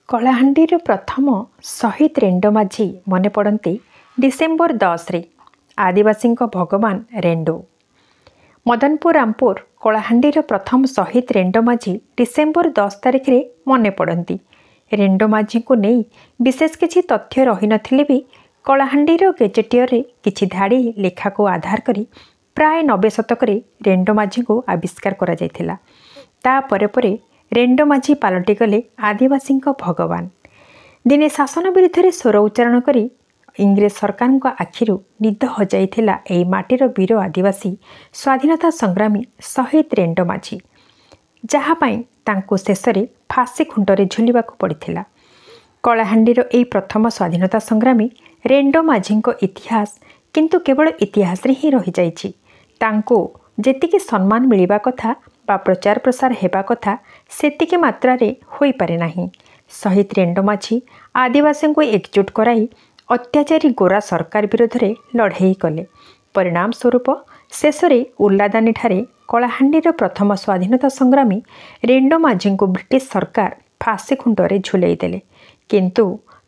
କଳାହାଣ୍ଡିର ପ୍ରଥମ ଶହୀଦ ରେଣ୍ଡୋ ମାଝୀ ମନେ ପଡ଼ନ୍ତି ଡିସେମ୍ବର 10ରେ ଆଦିବାସୀଙ୍କ ଭଗବାନ ରେଣ୍ଡୋ। ମଦନପୁର ରାମପୁର କଳାହାଣ୍ଡିର ପ୍ରଥମ ଶହୀଦ ରେଣ୍ଡୋ ମାଝୀ ଡିସେମ୍ବର 10 ତାରିଖରେ ମନେ ପଡ଼ନ୍ତି। ରେଣ୍ଡୋ ମାଝୀଙ୍କୁ ନେଇ ବିଶେଷ କିଛି ତଥ୍ୟ ରହିନଥିଲେ ବି କଳାହାଣ୍ଡିର ଗେଜେଟିୟରରେ କିଛି ଧାଡ଼ି ଲେଖାକୁ ଆଧାର କରି ପ୍ରାୟ 90 ଶତକରେ ରେଣ୍ଡୋ ମାଝୀଙ୍କୁ ଆବିଷ୍କାର କରାଯାଇଥିଲା। ତାପରେ ପରେ ରେଣ୍ଡୋ ମାଝୀ ପାଲଟିଗଲେ ଆଦିବାସୀଙ୍କ ଭଗବାନ। ଦିନେ ଶାସନ ବିରୁଦ୍ଧରେ ସ୍ୱର ଉଚ୍ଚାରଣ କରି ଇଂରେଜ ସରକାରଙ୍କ ଆଖିରୁ ନିଦ ହଜାଇଥିଲା ଏହି ମାଟିର ବୀର ଆଦିବାସୀ ସ୍ୱାଧୀନତା ସଂଗ୍ରାମୀ ଶହୀଦ ରେଣ୍ଡୋ ମାଝୀ, ଯାହା ପାଇଁ ତାଙ୍କୁ ଶେଷରେ ଫାଶୀ ଖୁଣ୍ଟରେ ଝୁଲିବାକୁ ପଡ଼ିଥିଲା। କଳାହାଣ୍ଡିର ଏହି ପ୍ରଥମ ସ୍ୱାଧୀନତା ସଂଗ୍ରାମୀ ରେଣ୍ଡୋ ମାଝୀଙ୍କ ଇତିହାସ କିନ୍ତୁ କେବଳ ଇତିହାସରେ ହିଁ ରହିଯାଇଛି। ତାଙ୍କୁ ଯେତିକି ସମ୍ମାନ ମିଳିବା କଥା ବା ପ୍ରଚାର ପ୍ରସାର ହେବା କଥା ସେତିକି ମାତ୍ରାରେ ହୋଇପାରେ ନାହିଁ। ଶହୀଦ ରେଣ୍ଡୋ ମାଝୀ ଆଦିବାସୀଙ୍କୁ ଏକଜୁଟ କରାଇ ଅତ୍ୟାଚାରୀ ଗୋରା ସରକାର ବିରୋଧରେ ଲଢ଼େଇ କଲେ। ପରିଣାମ ସ୍ୱରୂପ ଶେଷରେ ଉର୍ଲାଦାନୀଠାରେ କଳାହାଣ୍ଡିର ପ୍ରଥମ ସ୍ୱାଧୀନତା ସଂଗ୍ରାମୀ ରେଣ୍ଡୋ ମାଝୀଙ୍କୁ ବ୍ରିଟିଶ ସରକାର ଫାଶୀ ଖୁଣ୍ଟରେ ଝୁଲାଇ ଦେଲେ। କିନ୍ତୁ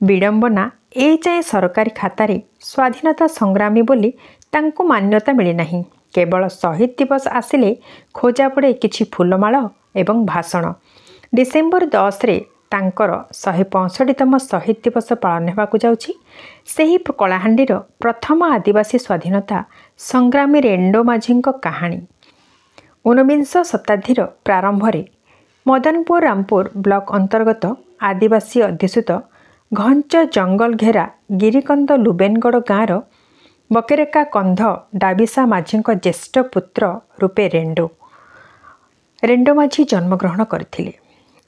ବିଡ଼ମ୍ବନା ଏଯାଏଁ ସରକାରୀ ଖାତାରେ ସ୍ୱାଧୀନତା ସଂଗ୍ରାମୀ ବୋଲି ତାଙ୍କୁ ମାନ୍ୟତା ମିଳିନାହିଁ। କେବଳ ଶହୀଦ ଦିବସ ଆସିଲେ ଖୋଜା ପଡ଼େ କିଛି ଫୁଲମାଳ ଏବଂ ଭାଷଣ। ଡିସେମ୍ବର 10ରେ ତାଙ୍କର 165ତମ ଶହୀଦ ଦିବସ ପାଳନ ହେବାକୁ ଯାଉଛି। ସେହି କଳାହାଣ୍ଡିର ପ୍ରଥମ ଆଦିବାସୀ ସ୍ୱାଧୀନତା ସଂଗ୍ରାମୀ ରେଣ୍ଡୋ ମାଝୀଙ୍କ କାହାଣୀ 19 ଶତାବ୍ଦୀର ପ୍ରାରମ୍ଭରେ ମଦନପୁର ରାମପୁର ବ୍ଲକ ଅନ୍ତର୍ଗତ ଆଦିବାସୀ ଅଧ୍ୟୁଷିତ ଘଞ୍ଚ ଜଙ୍ଗଲ ଘେରା ଗିରିକନ୍ଦ ଲୁବେନଗଡ଼ ଗାଁର ବକେରେକା କନ୍ଧ ଡାବିସା ମାଝୀଙ୍କ ଜ୍ୟେଷ୍ଠ ପୁତ୍ର ରୂପେ ରେଣ୍ଡୋ ମାଝୀ ଜନ୍ମଗ୍ରହଣ କରିଥିଲେ।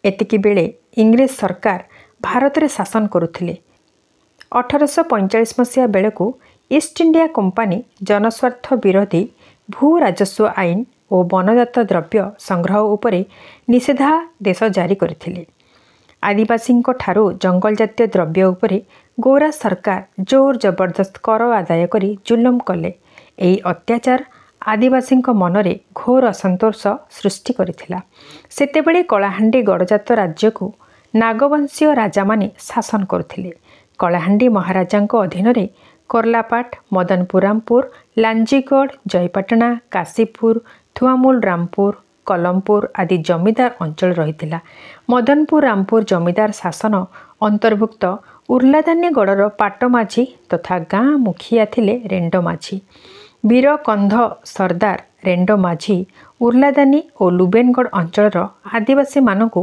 ଏତିକି ବେଳେ ଇଂରେଜ ସରକାର ଭାରତରେ ଶାସନ କରୁଥିଲେ। 1845 ମସିହା ବେଳକୁ ଇଷ୍ଟ ଇଣ୍ଡିଆ କମ୍ପାନୀ ଜନସ୍ୱାର୍ଥ ବିରୋଧୀ ଭୂ ରାଜସ୍ୱ ଆଇନ ଓ ବନଜାତ ଦ୍ରବ୍ୟ ସଂଗ୍ରହ ଉପରେ ନିଷେଧାଦେଶ ଜାରି କରିଥିଲେ। ଆଦିବାସୀଙ୍କ ଠାରୁ ଜଙ୍ଗଲଜାତୀୟ ଦ୍ରବ୍ୟ ଉପରେ ଗୋରା ସରକାର ଜୋର ଜବରଦସ୍ତ କର ଆଦାୟ କରି ଜୁଲମ କଲେ। ଏହି ଅତ୍ୟାଚାର ଆଦିବାସୀଙ୍କ ମନରେ ଘୋର ଅସନ୍ତୋଷ ସୃଷ୍ଟି କରିଥିଲା। ସେତେବେଳେ କଳାହାଣ୍ଡି ଗଡ଼ଜାତ ରାଜ୍ୟକୁ ନାଗବଂଶୀୟ ରାଜାମାନେ ଶାସନ କରୁଥିଲେ। କଳାହାଣ୍ଡି ମହାରାଜାଙ୍କ ଅଧୀନରେ କର୍ଲାପାଟ, ମଦନପୁର ରାମପୁର, ଲାଞ୍ଜିଗଡ଼, ଜୟପାଟଣା, କାଶୀପୁର, ଥୁଆମୁଲ ରାମପୁର, କଲମପୁର ଆଦି ଜମିଦାର ଅଞ୍ଚଳ ରହିଥିଲା। ମଦନପୁର ରାମପୁର ଜମିଦାର ଶାସନ ଅନ୍ତର୍ଭୁକ୍ତ ଉର୍ଲାଦାନୀଗଡ଼ର ପାଟ ମାଝୀ ତଥା ଗାଁ ମୁଖିଆ ଥିଲେ ରେଣ୍ଡୋ ମାଝୀ। ବୀର କନ୍ଧ ସର୍ଦ୍ଦାର ରେଣ୍ଡୋ ମାଝୀ ଉର୍ଲାଦାନୀ ଓ ଲୁବେନଗଡ଼ ଅଞ୍ଚଳର ଆଦିବାସୀମାନଙ୍କୁ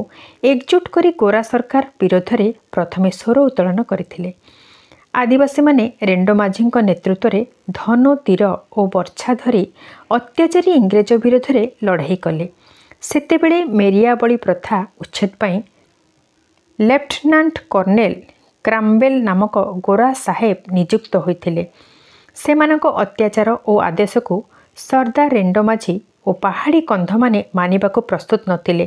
ଏକଜୁଟ କରି ଗୋରା ସରକାର ବିରୋଧରେ ପ୍ରଥମେ ସ୍ୱର ଉତ୍ତୋଳନ କରିଥିଲେ। ଆଦିବାସୀମାନେ ରେଣ୍ଡୋ ମାଝୀଙ୍କ ନେତୃତ୍ୱରେ ଧନୁ, ତୀର ଓ ବର୍ଚ୍ଛା ଧରି ଅତ୍ୟାଚାରୀ ଇଂରେଜ ବିରୋଧରେ ଲଢ଼େଇ କଲେ। ସେତେବେଳେ ମେରିଆ ବଳି ପ୍ରଥା ଉଚ୍ଛେଦ ପାଇଁ ଲେଫ୍ଟନାଣ୍ଟ କର୍ଣ୍ଣେଲ କ୍ରାମ୍ବେଲ ନାମକ ଗୋରା ସାହେବ ନିଯୁକ୍ତ ହୋଇଥିଲେ। ସେମାନଙ୍କ ଅତ୍ୟାଚାର ଓ ଆଦେଶକୁ ସର୍ଦ୍ଦାର ରେଣ୍ଡୋ ମାଝୀ ଓ ପାହାଡ଼ୀ କନ୍ଧମାନେ ମାନିବାକୁ ପ୍ରସ୍ତୁତ ନଥିଲେ।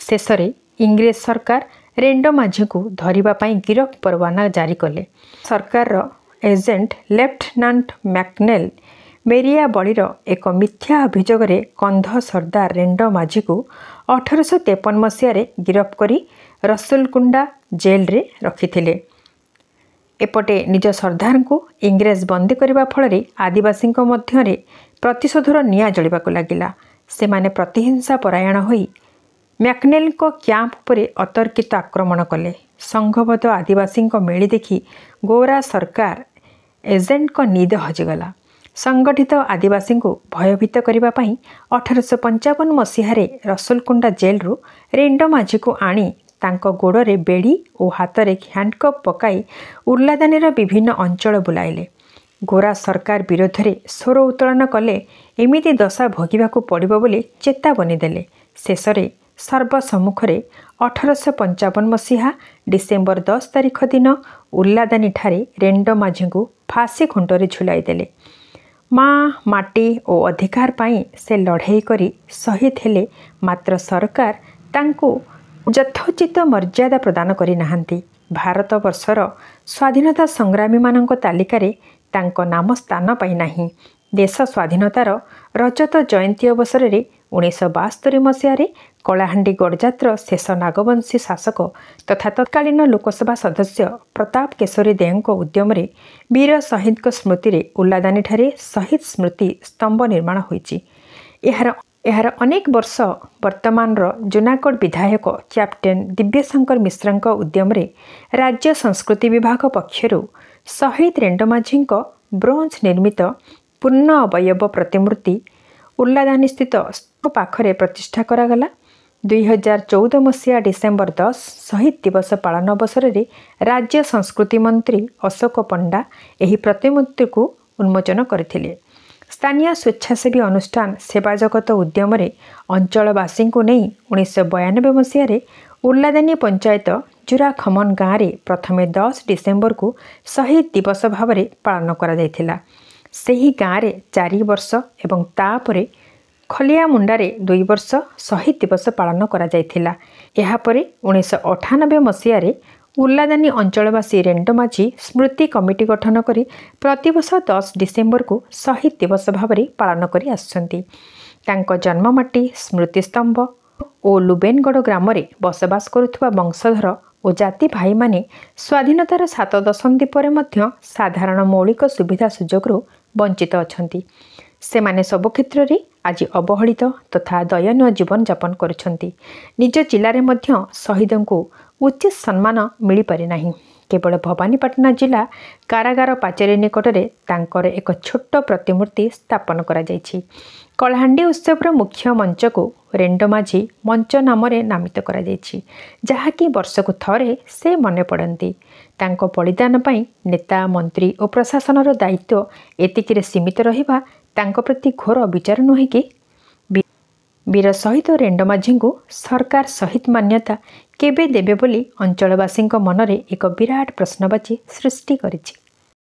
ଶେଷରେ ଇଂରେଜ ସରକାର ରେଣ୍ଡୋ ମାଝୀଙ୍କୁ ଧରିବା ପାଇଁ ଗିରଫ ପରୱାନା ଜାରି କଲେ। ସରକାରର ଏଜେଣ୍ଟ ଲେଫ୍ଟନାଣ୍ଟ ମ୍ୟାକନେଲ ମେରିଆ ବଳିର ଏକ ମିଥ୍ୟା ଅଭିଯୋଗରେ କନ୍ଧ ସର୍ଦ୍ଦାର ରେଣ୍ଡୋ ମାଝୀକୁ 1853 ମସିହାରେ ଗିରଫ କରି ରସୁଲକୁଣ୍ଡା ଜେଲରେ ରଖିଥିଲେ। ଏପଟେ ନିଜ ସର୍ଦ୍ଦାରଙ୍କୁ ଇଂରେଜ ବନ୍ଦୀ କରିବା ଫଳରେ ଆଦିବାସୀଙ୍କ ମଧ୍ୟରେ ପ୍ରତିଶୋଧର ନିଆଁ ଜଳିବାକୁ ଲାଗିଲା। ସେମାନେ ପ୍ରତିହିଂସା ପରାୟଣ ହୋଇ ମ୍ୟାକନେଲଙ୍କ କ୍ୟାମ୍ପ ଉପରେ ଅତର୍କିତ ଆକ୍ରମଣ କଲେ। ସଂଘବଦ୍ଧ ଆଦିବାସୀଙ୍କ ମେଳି ଦେଖି ଗୋରା ସରକାର ଏଜେଣ୍ଟଙ୍କ ନିଦ ହଜିଗଲା। ସଂଗଠିତ ଆଦିବାସୀଙ୍କୁ ଭୟଭୀତ କରିବା ପାଇଁ 1855 ମସିହାରେ ରସୁଲକୁଣ୍ଡା ଜେଲରୁ ରେଣ୍ଡୋ ମାଝୀକୁ ଆଣି ତାଙ୍କ ଗୋଡ଼ରେ ବେଡ଼ି ଓ ହାତରେ ହ୍ୟାଣ୍ଡକପ୍ ପକାଇ ଉର୍ଲାଦାନୀର ବିଭିନ୍ନ ଅଞ୍ଚଳ ବୁଲାଇଲେ। ଗୋରା ସରକାର ବିରୋଧରେ ସ୍ୱର ଉତ୍ତୋଳନ କଲେ ଏମିତି ଦଶା ଭୋଗିବାକୁ ପଡ଼ିବ ବୋଲି ଚେତାବନୀ ଦେଲେ। ଶେଷରେ ସର୍ବସମ୍ମୁଖରେ 1855 ମସିହା ଡିସେମ୍ବର 10 ତାରିଖ ଦିନ ଉର୍ଲାଦାନୀଠାରେ ରେଣ୍ଡୋ ମାଝୀଙ୍କୁ ଫାଶୀ ଖୁଣ୍ଟରେ ଝୁଲାଇ ଦେଲେ। ମା' ମାଟି ଓ ଅଧିକାର ପାଇଁ ସେ ଲଢ଼େଇ କରି ଶହୀଦ ହେଲେ, ମାତ୍ର ସରକାର ତାଙ୍କୁ ଯଥୋଚିତ ମର୍ଯ୍ୟାଦା ପ୍ରଦାନ କରିନାହାନ୍ତି। ଭାରତବର୍ଷର ସ୍ୱାଧୀନତା ସଂଗ୍ରାମୀମାନଙ୍କ ତାଲିକାରେ ତାଙ୍କ ନାମ ସ୍ଥାନ ପାଇନାହିଁ। ଦେଶ ସ୍ୱାଧୀନତାର ରଜତ ଜୟନ୍ତୀ ଅବସରରେ 1972 ମସିହାରେ କଳାହାଣ୍ଡି ଗଡ଼ଜାତର ଶେଷ ନାଗବଂଶୀ ଶାସକ ତଥା ତତ୍କାଳୀନ ଲୋକସଭା ସଦସ୍ୟ ପ୍ରତାପ କେଶରୀ ଦେଓଙ୍କ ଉଦ୍ୟମରେ ବୀର ଶହୀଦଙ୍କ ସ୍ମୃତିରେ ଉଲ୍ଲାଦାନୀଠାରେ ଶହୀଦ ସ୍ମୃତି ସ୍ତମ୍ଭ ନିର୍ମାଣ ହୋଇଛି। ଏହାର ଅନେକ ବର୍ଷ ବର୍ତ୍ତମାନର ଜୁନାଗଡ଼ ବିଧାୟକ କ୍ୟାପ୍ଟେନ୍ ଦିବ୍ୟଶଙ୍କର ମିଶ୍ରଙ୍କ ଉଦ୍ୟମରେ ରାଜ୍ୟ ସଂସ୍କୃତି ବିଭାଗ ପକ୍ଷରୁ ଶହୀଦ ରେଣ୍ଡୋ ମାଝୀଙ୍କ ବ୍ରୋଞ୍ଜ ନିର୍ମିତ ପୂର୍ଣ୍ଣ ଅବୟବ ପ୍ରତିମୂର୍ତ୍ତି ଉଲ୍ଲାଦାନୀସ୍ଥିତ ସ୍ତୂପ ପାଖରେ ପ୍ରତିଷ୍ଠା କରାଗଲା। 2014 ମସିହା ଡିସେମ୍ବର 10 ଶହୀଦ ଦିବସ ପାଳନ ଅବସରରେ ରାଜ୍ୟ ସଂସ୍କୃତି ମନ୍ତ୍ରୀ ଅଶୋକ ପଣ୍ଡା ଏହି ପ୍ରତିମୂର୍ତ୍ତିକୁ ଉନ୍ମୋଚନ କରିଥିଲେ। ସ୍ଥାନୀୟ ସ୍ୱେଚ୍ଛାସେବୀ ଅନୁଷ୍ଠାନ ସେବା ଜଗତ ଉଦ୍ୟମରେ ଅଞ୍ଚଳବାସୀଙ୍କୁ ନେଇ 1992 ମସିହାରେ ଉଲ୍ଲାଦାନୀ ପଞ୍ଚାୟତ ଜୁରାଖମନ ଗାଁରେ ପ୍ରଥମେ 10 ଡିସେମ୍ବରକୁ ଶହୀଦ ଦିବସ ଭାବରେ ପାଳନ କରାଯାଇଥିଲା। ସେହି ଗାଁରେ 4 ବର୍ଷ ଏବଂ ତାପରେ ଖଲିଆମୁଣ୍ଡାରେ 2 ବର୍ଷ ଶହୀଦ ଦିବସ ପାଳନ କରାଯାଇଥିଲା। ଏହାପରେ 1998 ମସିହାରେ ଉଲ୍ଲାଦାନୀ ଅଞ୍ଚଳବାସୀ ରେଣ୍ଡୋ ମାଝୀ ସ୍ମୃତି କମିଟି ଗଠନ କରି ପ୍ରତିବର୍ଷ 10 ଡିସେମ୍ବରକୁ ଶହୀଦ ଦିବସ ଭାବରେ ପାଳନ କରି ଆସୁଛନ୍ତି। ତାଙ୍କ ଜନ୍ମମାଟି ସ୍ମୃତିସ୍ତମ୍ଭ ଓ ଲୁବେନଗଡ଼ ଗ୍ରାମରେ ବସବାସ କରୁଥିବା ବଂଶଧର ଓ ଜାତି ଭାଇମାନେ ସ୍ୱାଧୀନତାର 7 ଦଶନ୍ଧି ପରେ ମଧ୍ୟ ସାଧାରଣ ମୌଳିକ ସୁବିଧା ସୁଯୋଗରୁ ବଞ୍ଚିତ ଅଛନ୍ତି। ସେମାନେ ସବୁ କ୍ଷେତ୍ରରେ ଆଜି ଅବହେଳିତ ତଥା ଦୟନୀୟ ଜୀବନଯାପନ କରୁଛନ୍ତି। ନିଜ ଜିଲ୍ଲାରେ ମଧ୍ୟ ଶହୀଦଙ୍କୁ ଉଚିତ ସମ୍ମାନ ମିଳିପାରିନାହିଁ। କେବଳ ଭବାନୀପାଟଣା ଜିଲ୍ଲା କାରାଗାର ପାଚେରୀ ନିକଟରେ ତାଙ୍କର ଏକ ଛୋଟ ପ୍ରତିମୂର୍ତ୍ତି ସ୍ଥାପନ କରାଯାଇଛି। କଳାହାଣ୍ଡି ଉତ୍ସବର ମୁଖ୍ୟ ମଞ୍ଚକୁ ରେଣ୍ଡୋ ମାଝୀ ମଞ୍ଚ ନାମରେ ନାମିତ କରାଯାଇଛି, ଯାହାକି ବର୍ଷକୁ ଥରେ ସେ ମନେ ପଡ଼ନ୍ତି। ତାଙ୍କ ବଳିଦାନ ପାଇଁ ନେତା ମନ୍ତ୍ରୀ ଓ ପ୍ରଶାସନର ଦାୟିତ୍ୱ ଏତିକିରେ ସୀମିତ ରହିବା ତାଙ୍କ ପ୍ରତି ଘୋର ବିଚାର ନୁହେଁ କି? ବୀର ଶହୀଦ ରେଣ୍ଡୋ ମାଝୀଙ୍କୁ ସରକାର ଶହୀଦ ମାନ୍ୟତା କେବେ ଦେବେ ବୋଲି ଅଞ୍ଚଳବାସୀଙ୍କ ମନରେ ଏକ ବିରାଟ ପ୍ରଶ୍ନବାଚୀ ସୃଷ୍ଟି କରିଛି।